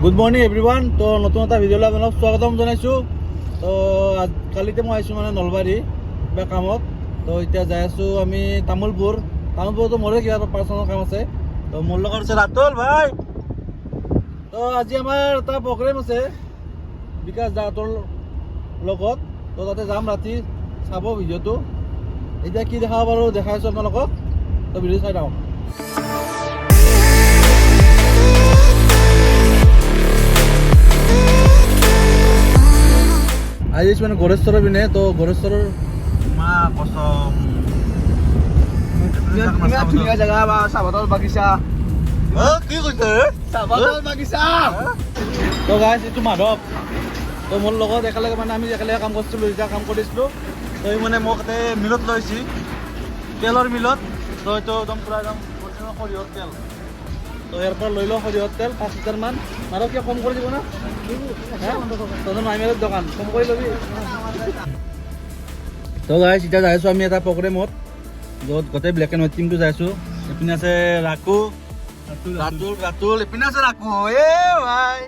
Good morning everyone. তো নতুন এটা ভিডিঅ'লৈ আপোনাক স্বাগতম জনাইছোঁ। তো কালিতে মই আহিছোঁ মানে নলবাৰী কিবা কামত। তো এতিয়া যাই আছোঁ আমি তামোলপুৰতো মোৰে কিবা পাৰ্চনেল কাম আছে। তো মোৰ লগত আছে ৰাতুল ভাই। তো আজি আমাৰ এটা প্ৰগ্ৰেম আছে বিকাশ দাহঁতৰ লগত। তো তাতে যাম ৰাতি, চাব ভিডিঅ'টো। এতিয়া কি দেখাব পাৰোঁ দেখাই আছোঁ আপোনালোকক। তো ভিডিঅ' চাই থাকক। আজি মানে গড়েশ্বৰৰ পিনে। তো গড়েশ্বৰৰ মা কচম ধুনীয়া জেগা বা চাহপাতৰ বাগিচা। কি কৈছে চাহপাতৰ বাগিচা। তো গাইছ এইটো মাধৱ। তো মোৰ লগত একেলগে মানে আমি একেলগে কাম কৰিছিলোঁ, এতিয়া কাম কৰিছিলোঁ। তো এই মানে মোক তাতে মিলত লৈছে, তেলৰ মিলত। তো এইটো একদম পূৰা একদম সৰিয়হৰ তেল। তো ইয়াৰ পৰা লৈ লওঁ সৰিয়হৰ তেল 5 লিটাৰমান। আৰু কিয় কম কৰি দিব না? তহঁতৰ মাইমেলৰ দোকান কম কৰি ল'বি। তো গাইছ এতিয়া যাই আছোঁ আমি এটা প্ৰগ্ৰেমত, য'ত গোটেই ব্লেক এণ্ড হোৱাইট টিমটো যাই আছোঁ। এইপিনে আছে ৰাকু, ৰাতুল এইপিনে আছে ৰাকু। ভাই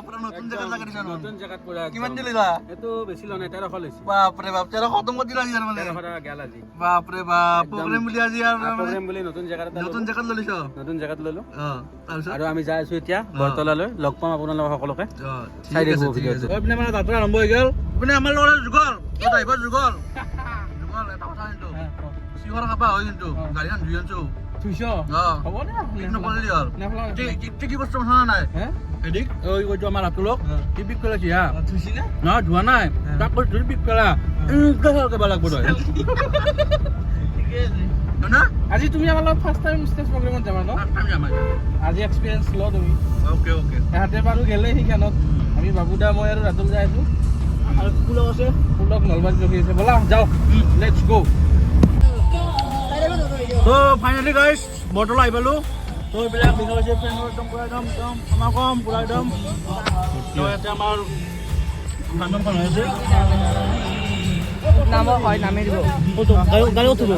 পুৰা নতুন জেগাত লাগা দিছা। নতুন জেগাত পুৰা কিমান দিলা? এইটো বেছি লোৱা নাই, 1300 লৈছে। বাপৰে বাপ, 1300 খতম কৰি দিলা আজি মানে। 1300 টকা গেল আজি। বাপৰে বাপ, প্ৰগ্ৰেম বুলি আজি আৰু প্ৰগ্ৰেম বুলি নতুন জেগাত লৈছ। নতুন জেগাত ললো। তাৰপিছত আৰু আমি যাই আছো এতিয়া বৰতলালৈ। লগ পাম আপোনালোক সকলোকে। চাই থাকিব ভিডিঅ'টো। এইপিনে মানে যাত্ৰা আৰম্ভ হৈ গ'ল। এইপিনে আমাৰ লগত যুগল, ড্ৰাইভাৰ যুগল। এটা কথা কিন্তু চিহৰ খাবা হয় কিন্তু গাড়ীখন ধুই আনছো। কি বস্তু মাথা নাই এদিক ওই কৈছো আমাৰ ৰাতুলক কি পিক পেলাইছি হা না ধোৱা নাই তাক কৈছো ধৰি পিক পেলা কেনেকৈ লাগব তই আজি তুমি আমাৰ লগত ফাৰ্ষ্ট টাইম ষ্টেজ প্ৰগ্ৰেমত যাবা ন? আজি এক্সপিৰিয়েঞ্চ ল তুমি। অ'কে এহাতে বাৰু গেলে সেইখানত আমি বাবুদা মই আৰু ৰাতুল যাই আছো। আৰু পুলক আছে, পুলক নলবাৰীত ৰখি আছে। ব'লা যাওঁ, লেটছ গো। তো ফাইনেলি গাইছ বৰতলা আহি পালোঁ। তো এইবিলাক দেখা পাইছে ফ্ৰেণ্ডৰ একদম পূৰা একদম আমাৰ কম পূৰা একদম। তো ইয়াতে আমাৰ ফাংচনখন হৈ আছে। নামৰ হয় নামেই দিব। গাড়ী উঠিব।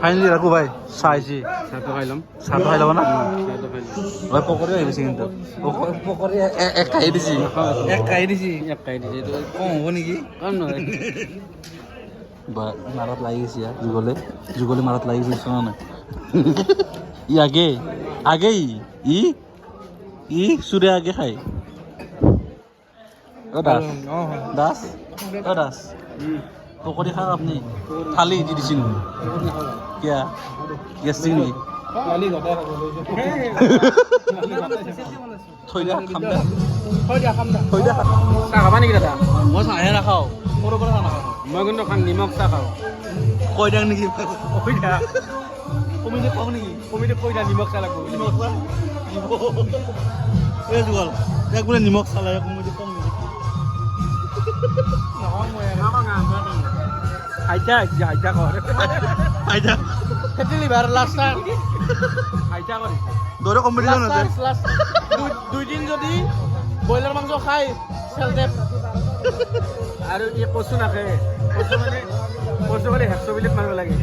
ফাইনেলি ৰাখো ভাই চাহ আহিছে। চাহটো খাই ল'ম। চাহটো খাই ল'ব না? চাহটো খাই ল'ম। ভাই পকৰি আহি গৈছে কিন্তু পকৰি এক খাই দিছি। এক কাহি দিছে এইটো কম হ'ব নেকি? কম নহয়। বা মাৰত লাগি গৈছে যুগলে মাৰত লাগি গৈছে না নাই? ই আগে ই চুৰে আগে খাই। দাস পকৰি খাওক আপুনি। থালি দি দিছি নেকি? কিয়া গেষ্টিক নেকি? থৈ দিয়া খাম দে। চাহ খাবা নেকি দাদা? মই চাহে নাখাওঁ, সৰুৰ পৰা চাহ নাখাওঁ। মই কিন্তু খাম, নিমখ চাহ খাওঁ। কৈ দিয়ক নেকি? কমিটি কওঁ নেকি? কমিটি কৈ দিয়া নিমখ চাহ লাগব। এই যুগল ইয়াক বোলে নিমখ চাহ লাগে, কমিটি কম নেকি? হাইটা কৰ। আইতা লিভাৰ লাষ্ট হাইটা কৰি দৌৰে কম্পিটিশ্যন আছে। দুইদিন যদি ব্ৰইলাৰ মাংস খাই চেলটেপ আৰু এই কচু নাখায়। কচু কৰি 100 বিলিত মাৰিব লাগে।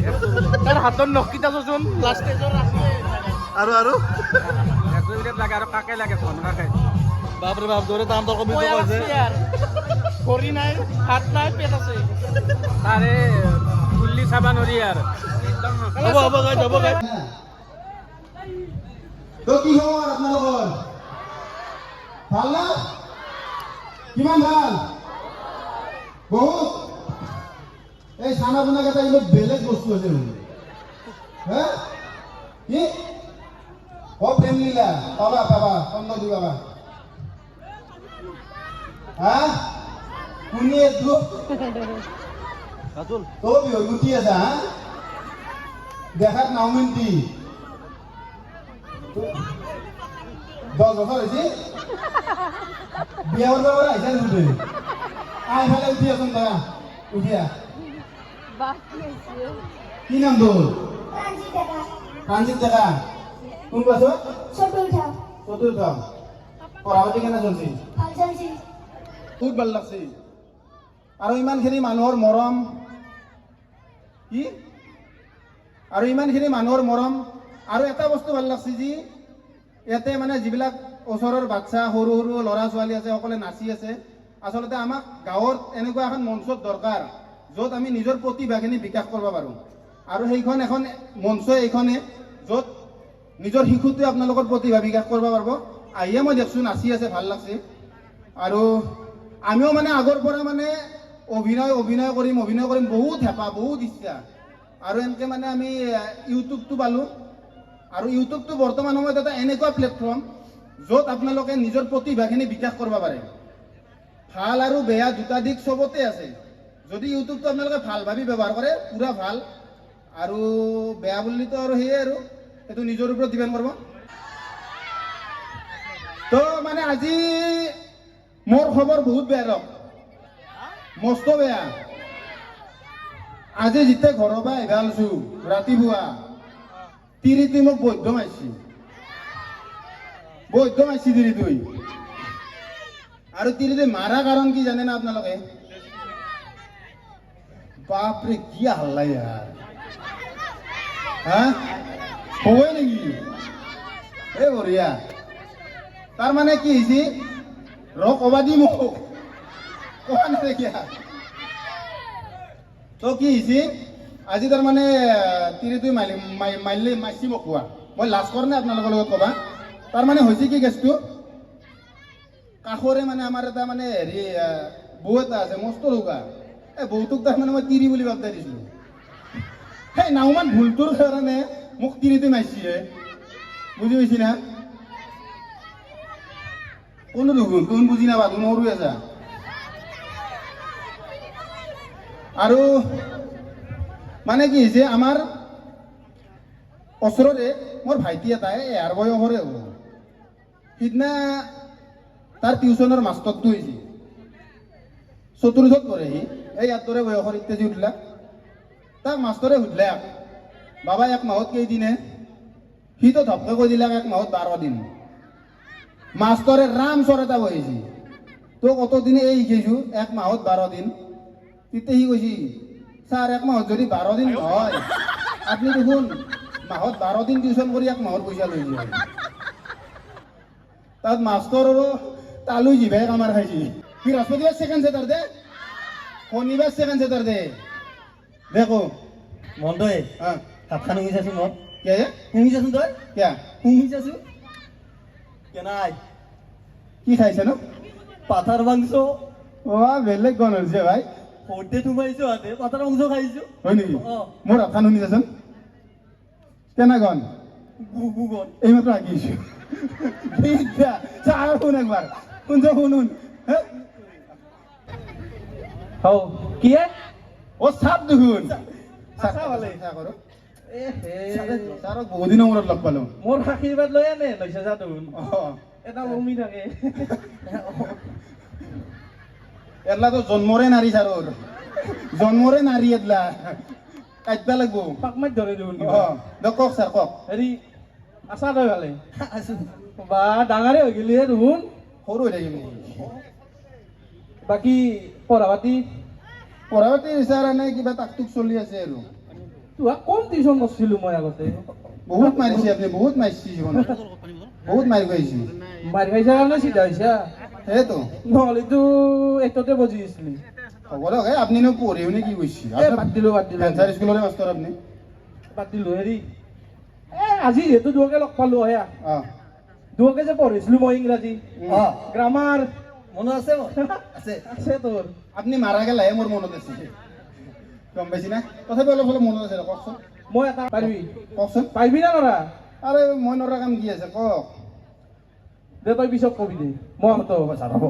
তাৰ হাতৰ নখকেইটা চোন লাষ্ট ষ্টেজৰ আছে। আৰু 100 বিলিত লাগে আৰু কাকে লাগে ধন কাকে। বাপৰে বাপ দৌৰে দাম তৰ্ক বিতৰ্ক হৈছে। ভৰি নাই, হাত নাই, পেট আছে। তাৰে কুল্লি চাবা নৰি আৰু হ'ব গাইজ হ'ব গাইজ। তো কি খবৰ আপোনালোকৰ? ভাল না? কিমান ভাল? বহুত? এই চানা বনা কেইটা কিন্তু বেলেগ বস্তু আছে বোলে। হে কি প্ৰেম লীলা পাবা কন্দ দি পাবা। হা শুনি আছো ৰাতুল তো বিহু গুটি আছা হা দেখাত নাওমিন্তি 10 বছৰ হৈছে বিয়া কৰিব আহিছা নেকি আই ফালে উঠি আছোন তৰা উঠিয়া কি নাম তোৰ কাঞ্চিত ডেকা কোন ক্লাছত চতুৰ্থ পঢ়া পাতি কেনে চলছি বহুত ভাল লাগছে আৰু ইমানখিনি মানুহৰ মৰম কি আৰু ইমানখিনি মানুহৰ মৰম আৰু এটা বস্তু ভাল লাগছে যি ইয়াতে মানে যিবিলাক ওচৰৰ বাচ্চা সৰু সৰু ল'ৰা ছোৱালী আছে সকলে নাচি আছে আচলতে আমাক গাঁৱৰ এনেকুৱা এখন মঞ্চত দৰকাৰ য'ত আমি নিজৰ প্ৰতিভাখিনি বিকাশ কৰিব পাৰোঁ আৰু সেইখন এখন মঞ্চ এইখনে য'ত নিজৰ শিশুটোৱে আপোনালোকৰ প্ৰতিভা বিকাশ কৰিব পাৰিব আহিয়ে মই দেখছোঁ নাচি আছে ভাল লাগছে আৰু আমিও মানে আগৰ পৰা মানে অভিনয় কৰিম বহুত হেঁপাহ বহুত ইচ্ছা আৰু এনেকৈ মানে আমি ইউটিউবটো পালোঁ আৰু ইউটিউবটো বৰ্তমান সময়ত এটা এনেকুৱা প্লেটফৰ্ম য'ত আপোনালোকে নিজৰ প্ৰতিভাখিনি বিকাশ কৰিব পাৰে ভাল আৰু বেয়া দুটা দিশ চবতে আছে যদি ইউটিউবটো আপোনালোকে ভাল ভাবি ব্যৱহাৰ কৰে পুৰা ভাল আৰু বেয়া বুলিতো আৰু সেয়ে আৰু সেইটো নিজৰ ওপৰত ডিপেণ্ড কৰিব তো মানে আজি মোৰ খবৰ বহুত বেয়া ৰক মস্ত বেয়া আজি যেতিয়া ঘৰৰ পৰা আহিব আলছো ৰাতিপুৱা তিৰিটি মোক বৈদ্য মাৰিছি তিৰিটোই আৰু তিৰিটোই মাৰা কাৰণ কি জানে না আপোনালোকে বাপৰে কি হাল্লা ইয়াৰ হা হয় নেকি এই বঢ়িয়া তাৰ মানে কি হৈছে ক'বা দি মোক কোৱা নাথাকিয়া তো কি হৈছে আজি তাৰমানে তিৰিটোই মাৰিছি মোক কোৱা মই লাজ কৰা নাই আপোনালোকৰ লগত ক'বা তাৰমানে হৈছে কি কেছটো কাষৰে মানে আমাৰ এটা মানে হেৰি বৌ এটা আছে মস্ত ৰোগা এই বৌটোক তাৰমানে মই তিৰি বুলি ভাবি দিছিলোঁ সেই নাওমান ভুলটোৰ কাৰণে মোক তিৰিটোই মাৰিছে বুজি পাইছি না কোনো দেখোন কোন বুজি নাপা তুমি সৰু আছা আৰু মানে কি হৈছে আমাৰ ওচৰৰে মোৰ ভাইটি এটাই এয়াৰ বয়সৰে হ'ব সিদিনা তাৰ টিউচনৰ মাষ্টৰটো হৈছে চতুৰ্থত পঢ়ে সি এই ইয়াৰ দৰে বয়সৰ ইত্যাদি উঠিলা তাক মাষ্টৰে সুধিলে বাবা এক মাহত কেইদিনে সিটো ধপকে কৈ দিলাক এক মাহত 12 দিন মাষ্টৰে ৰামচৰ এটা বহিছে তোক অতদিনে এই শিকাইছোঁ এক মাহত 12 দিন তেতিয়া সি কৈছি ছাৰ এক মাহত যদি 12 দিন নহয় আপুনি দেখোন মাহত 12 দিন টিউচন কৰি এক মাহৰ পইচা লৈ যায় তাত মাষ্টৰৰো তালু জিভাই কামাৰ খাইছি বৃহস্পতিবাৰ ছেকেণ্ড ছেটাৰডে শনিবাৰ ছেকেণ্ড ছেটাৰডে দেখো মনটোৱে হা ভাত খান শুঙি চাচোন মই কে শুঙি চাচোন তই কিয়া শুঙি চাচোন কেনাই কি খাইছে ন পাঠাৰ মাংস অ বেলেগ গণ হৈছে ভাই সৰুতে সোমাইছো হাতে পাঠাৰ মাংস খাইছো হয় নেকি অ মোৰ হাতখন শুনি চাচোন কেনা গণ গুগল এইমাত্ৰ আঁকিছোঁ চাহ শুন একবাৰ শুন হও কি অ চাপ দেখোন চাহ ভালে চাহ কৰোঁ এ হে ছাৰক বহুত দিনৰ মূৰত লগ পালোঁ মোৰ আশীৰ্বাদ লৈ আনে লৈছে যা তুমি অঁ এটা বমি থাকে এলাতো জন্মৰে নাৰী ছাৰৰ জন্মৰে নাৰী এলা কাটবা লাগব পাক মাৰি ধৰে দেখোন অঁ দক কওক ছাৰ কওক হেৰি আছা তই ভালে আছো বা ডাঙৰে হৈ গেলি হে দেখোন সৰু হৈ থাকিম বাকী পঢ়া পাতি পঢ়া পাতি ছাৰ এনে কিবা তাকটোক চলি আছে আৰু তোক কম টিউচন কৰিছিলোঁ মই আগতে বহুত মাৰিছে আপুনি বহুত মাৰিছে জীৱনত বহুত মাৰি গৈছে মাৰি খাইছা কাৰণে চিধা হৈছা সেইটো নহ'লেতো এইটোতে বজি আছিলি হ'ব দিয়ক এই আপুনিনো পঢ়িও নে কি কৈছে বাদ দিলোঁ কেঞ্চাৰ স্কুলৰে মাষ্টৰ আপুনি বাদ দিলোঁ হেৰি আজি যিহেতু দুয়োকে লগ পালোঁ হেয়া অঁ দুয়োকে যে পঢ়িছিলোঁ মই ইংৰাজী অ গ্ৰামাৰ মনত আছে মোৰ আছে আছে তোৰ আপুনি মাৰা গেলাহে মোৰ মনত আছে গম পাইছি না তথাপি অলপ অলপ মনত আছে কওকচোন মই এটা পাৰিবি কওকচোন পাৰিবি না নৰা আৰে মই নৰা কাম কি আছে কওক দে তই পিছত কবি দে মই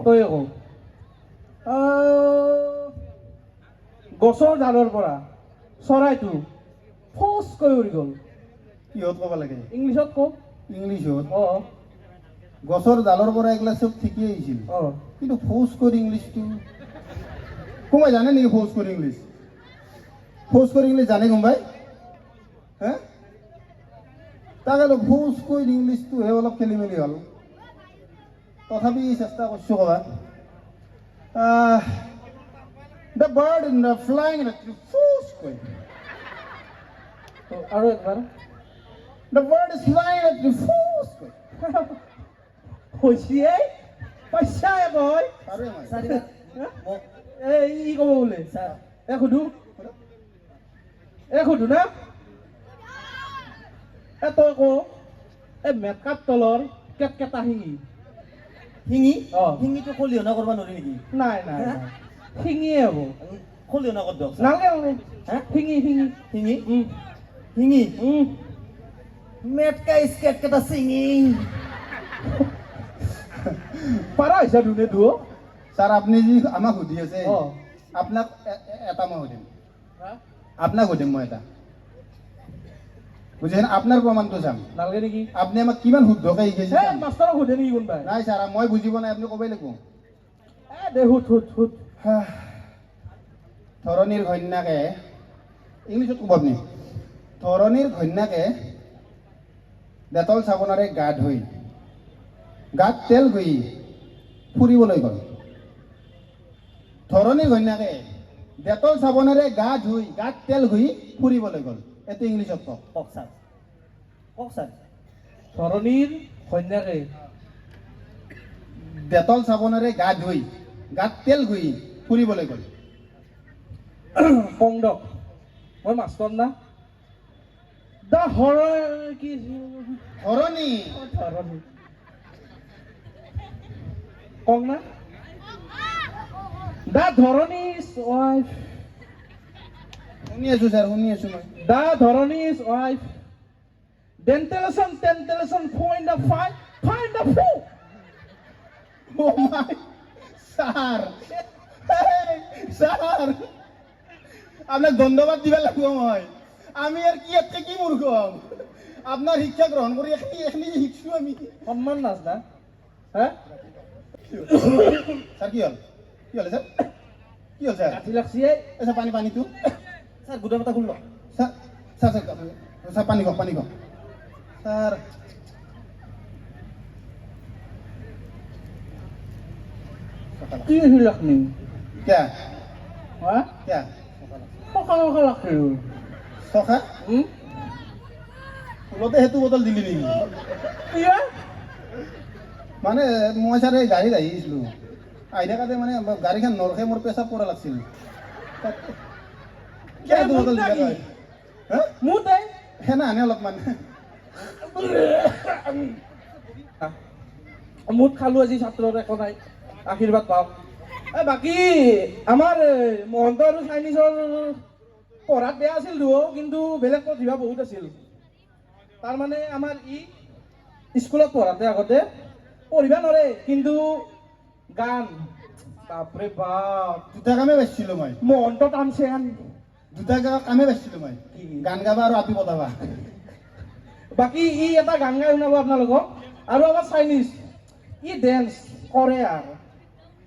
তই কওঁ গছৰ ডালৰ পৰা চৰাইটো ফচকৈ উৰি গ'ল। কিহত ক'ব লাগে ইংলিছত কওক। ইংলিছত অঁ গছৰ ডালৰ পৰা এইগিলা চব ঠিকেই আহিছিল অঁ কিন্তু ফৌজ কৰি ইংলিছটো কোনোবাই জানে নেকি ফৌজ কৰি ইংলিছ? ফৌজ কৰি ইংলিছ জানে কোনোবাই? হে তাকেতো ফৌজ কৰি ইংলিছটোহে অলপ খেলি মেলি হ'ল। তথাপি চেষ্টা কৰিছোঁ ক'বা। The bird in the flying ফৌজ কৰি আৰু একবাৰ দ্য বাৰ্ড ইজ ফ্লাইং ফৌজ কৰি হৈছে পইচা কয় আৰু এই ক'ব বোলে এ সুধো না এ তই ক এই মেকআপ তলৰ কেটকেটা শিঙি শিঙি অঁ শিঙিটো খলিহনা কৰিব নোৱাৰি নেকি? নাই নাই নাই শিঙিয়ে হ'ব খলিহনা কৰি দিয়ক নালাগে হে শিঙি শিঙি শিঙি শিঙি উম মেটকা স্কেট কেইটা চিঙি পাৰা হৈছে দুনে দুও ছাৰ আপুনি যি আমাক সুধি আছে অঁ আপোনাক এটা মই সুধিম আপোনাক সুধিম মই এটা বুজিছেনে? আপোনাৰ প্ৰমাণটো চাম। নালাগে নেকি আপুনি আমাক কিমান শুদ্ধকৈ শিকাইছে এই চাম। মাষ্টৰক সোধে নেকি কোনোবাই নাই ছাৰ মই বুজিব নাই আপুনি ক'বই লাগিব। দে সুধ সুধ সুধ ধৰণীৰ ঘৈণীয়েকে ইংলিছত ক'ব আপুনি। ধৰণীৰ ঘৈণীয়েকে ডেটল চাবোনেৰে গা ধুই গাত তেল ঘঁহি ফুৰিবলৈ গ'ল। ধৰণীৰ ঘৈণীয়েকে ডেটল চাবোনেৰে গা ধুই গাত তেল ঘঁহি ফুৰিবলৈ গ'ল। এইটো ইংলিছত কওক। কওক ছাৰ ধৰণীৰ ঘৈণীয়েকে ডেটল চাবোনেৰে গা ধুই গাত তেল ঘঁহি ফুৰিবলৈ গ'ল। কং দক মই মাষ্টৰ না দা হৰ কি ধৰণী ধৰণী কং না দা ধৰণীজ ৱাইফ শুনি আছোঁ ছাৰ শুনি আছোঁ মই। দা ধৰণীজ ৱাইফ ডেণ্টেলেশ্যন ফাইণ্ড দ্য ফু Oh my, ছাৰ ছাৰ আপোনাক ধন্যবাদ দিব লাগিব মই। আমি আৰু কি ইয়াতকে কি মূৰ্খ হ'ম? আপোনাৰ শিক্ষা গ্ৰহণ কৰি এইখিনি শিকছোঁ আমি। সন্মান নাচ না হে ছাৰ কি হ'ল কি হ'ল ছাৰ কি হ'ল ছাৰ? কাঠি লাগছি এই ছাৰ পানীটো ছাৰ গোটা পাতা খুল ছাৰ ছাৰ ছাৰ ছাৰ পানী কওক ছাৰ। কি হৈছিল আপুনি কিয়া হা কিয়া সকাল লাগছিল চখা ফুলতে সেইটো বটল দিলি নেকি? কিয়া মানে মই ছাৰ এই গাড়ীত আহিছিলোঁ আহি থাকাতে মানে গাড়ীখন নৰখে মোৰ পেচাব কৰা লাগছিল। কিয় এইটো বটল দিলা তই? হা মোৰ তাই সেনা আনে অলপমান মুঠ খালো আজি ছাত্ৰৰ একো নাই আশীৰ্বাদ পাওঁ। বাকী আমাৰ মহন্ত আৰু চাইনিজৰ পঢ়াত বেয়া আছিল কিন্তু বেলেগ প্ৰতিভা বহুত আছিল। তাৰমানে আমাৰ স্কুলত পঢ়াতে আগতে পঢ়িব নোৱাৰে কিন্তু গান বাপৰে বাপ দুটা কামে পাইছিলোঁ মই। মহন্ত টানছে দুটা কামে পাইছিলোঁ মই, গান গাবা আৰু আপি পতাবা। বাকী এটা গান গাই শুনাব আপোনালোকক। আৰু আমাৰ চাইনিজ ডেন্স কৰে আৰু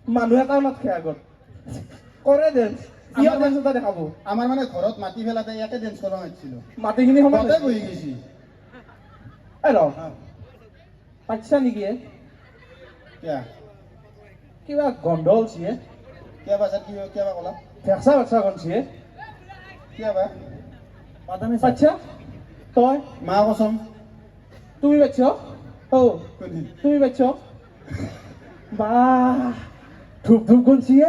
মানুহ এটা নাথাকে আগত কৰে ডেন্স ইয়াৰ ডেন্স এটা দেখাব। আমাৰ মানে ঘৰত মাতি পেলাতে ইয়াকে ডেন্স কৰিব মাতিছিলোঁ। মাটিখিনি সময় ঘৰতে বহি গৈছি। ৰ পাইছা নেকি কিয়া কিবা গন্ধ হৈছে কিয়া বা ছাৰ কিয়া বা ক'লা ভেকচা ভেকচা গন্ধছে কিয়া বা পাইছা তই মা কচম তুমি পাইছ তুমি পাইছ বা ধূপ ধূপ গন্ধছে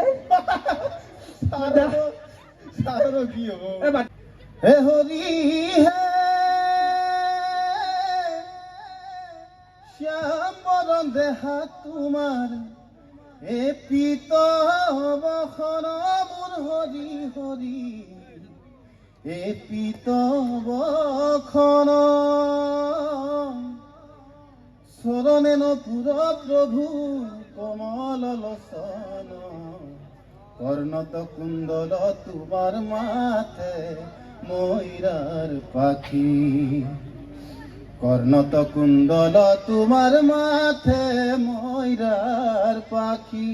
ছাৰৰ কি হ'ব? এ বাদ হে হৰি হে শ্যাম বৰণ দেহা তোমাৰ এ পিত বখন মোৰ হৰি হৰি এ পিত বখন চৰণে নপুৰ প্ৰভু কমল লোচন কর্ণত কুণ্ডল তোমার মাথে ময়ূরার পাখি কর্ণত কুণ্ডল তোমার মাথে ময়ূরার পাখি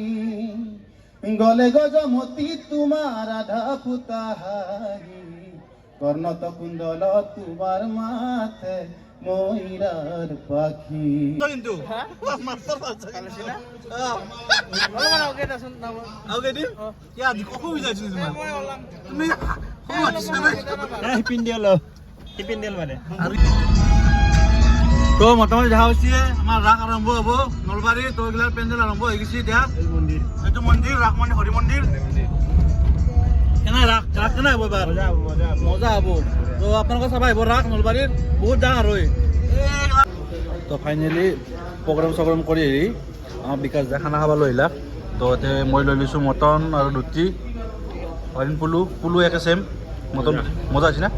গলে গজমতি তোমার আধা ফুতাহারি কর্ণত কুণ্ডল তোমার মাথে ময়ূরার পাখি কিন্তু পালাইছি না অলপমান আগে দেচোন আগে দিম কি আজি কখন বুজাইছিস তুমি পিন্ডিয়াল মানে তো মোটামুটি দেখা হৈছে আমাৰ ৰাস আৰম্ভ হ'ব নলবাৰী তো এইগিলাৰ পেণ্ডেল আৰম্ভ হৈ গৈছে এতিয়া এইটো মন্দিৰ ৰাস মানে হৰি মন্দিৰ কেনে ৰাস ৰাস কেনে হ'ব এবাৰ মজা হ'ব তো আপোনালোকে চাব আহিব ৰাস নলবাৰীৰ বহুত ডাঙৰ হয় তো ফাইনেলি প্ৰগ্ৰাম কৰি আহি আমাৰ বিকাশ দা খানা খাব লৈ আহিলা তো মই লৈ লৈছোঁ মটন আৰু ৰুটি হৰিণ পুলু একে চেম মটন মজা হৈছে না